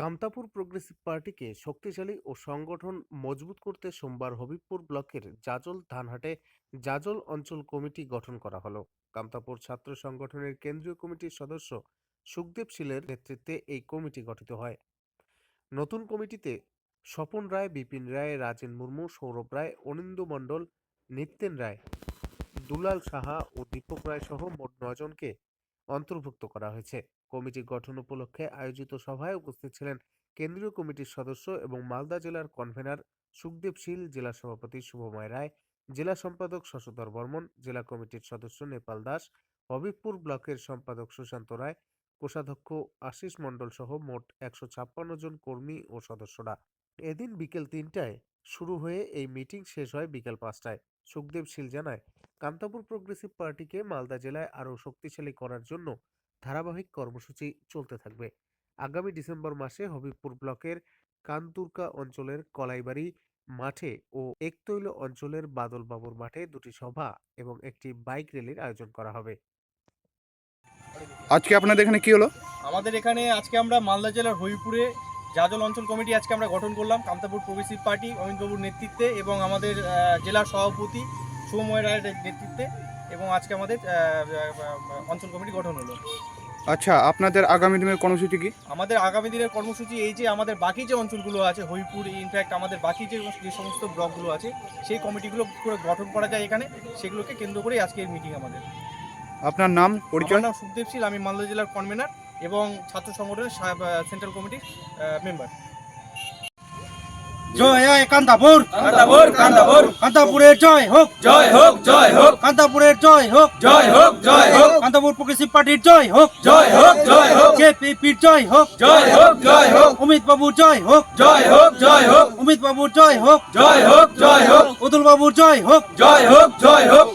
Kamtapur progressive পার্টিকে শক্তিশালী ও সংগঠন মজবুত করতে সোমবার হবিবপুর ব্লকের জাজল ধানহাটে জাজল অঞ্চল কমিটি গঠন করা হলো। কামতাপুর ছাত্র সংগঠনের কেন্দ্রীয় কমিটির সদস্য সুখদেব শীলের নেতৃত্বে এই কমিটি গঠিত হয়। নতুন কমিটিতে স্বপন রায়, বিপিন রায়, রাজেন মুর্মু, সৌরভ রায়, অনিন্দু মণ্ডল, নিত্যেন রায়, দুলাল সাহা ও দীপক রায় সহ মোট 9 জনকে অন্তর্ভুক্ত করা হয়েছে। কমিটি গঠন উপলক্ষে আয়োজিত সভায় উপস্থিত ছিলেন কেন্দ্রীয় কমিটির সদস্য এবং মালদা জেলার কনভেনার সুখদেব শীল, জেলা সভাপতি শুভময় রায়, জেলা সম্পাদক শশধর বর্মন, জেলা কমিটির সদস্য নেপাল দাস, হবিবপুর ব্লকের সম্পাদক সুশান্ত রায়, কোষাধ্যক্ষ আশিস মণ্ডল সহ মোট 156 জন কর্মী ও সদস্যরা। এদিন বিকেল 3টায় শুরু হয়ে এই মিটিং শেষ হয় বিকেল 5টায়। সুখদেব শীল জানায়, কামতাপুর প্রোগ্রেসিভ পার্টিকে মালদা জেলায় আরও শক্তিশালী করার জন্য ধারাবাহিক কর্মসূচি চলতে থাকবে। আগামী ডিসেম্বর মাসে হবিবপুর ব্লকের কানতুরকা অঞ্চলের কলাইবাড়ি মাঠে ও একতৈল অঞ্চলের বাদলবাবুর মাঠে 2টি সভা এবং একটি বাইক র্যালির আয়োজন করা হবে। আজকে আপনাদের এখানে কি হলো? আমাদের এখানে আজকে আমরা মালদা জেলার হবিপুরে জাজল অঞ্চল কমিটি আজকে আমরা গঠন করলাম কামতাপুর প্রোগ্রেসিভ পার্টি অমিতবাবুর নেতৃত্বে এবং আমাদের জেলার সভাপতি শুভময় রায়ের নেতৃত্বে, এবং আজকে আমাদের অঞ্চল কমিটি গঠন হলো। আচ্ছা, আপনাদের আগামী দিনের কর্মসূচি কি? আমাদের আগামী দিনের কর্মসূচি এই যে আমাদের বাকি যে অঞ্চলগুলো আছে হবিপুর, ইনফ্যাক্ট আমাদের বাকি যে সমস্ত ব্লকগুলো আছে সেই কমিটিগুলো করে গঠন করা যায় এখানে, সেগুলোকে কেন্দ্র করেই আজকের মিটিং আমাদের। আপনার নাম, পরিচয়? আমার নাম সুখদেব শীল, আমি মালদা জেলার কনভেনার এবং ছাত্র সংগঠনের সেন্ট্রাল কমিটির মেম্বার। জয় হয় কান্তাপুর, কান্তাপুর কান্তাপুর কান্তাপুরের জয় হোক, জয় হোক, জয় হোক, কান্তাপুরের জয় হোক, জয় হোক, জয় হোক, কান্তাপুর প্রোগ্রেসিভ পার্টির জয় হোক, জয় হোক, জয় হোক, জেপিপির জয় হোক, জয় হোক, জয় হোক, অমিত বাবুর জয় হোক, জয় হোক, জয় হোক, অমিত বাবুর জয় হোক, জয় হোক, জয় হোক, অতুল বাবুর জয় হোক, জয় হোক, জয় হোক।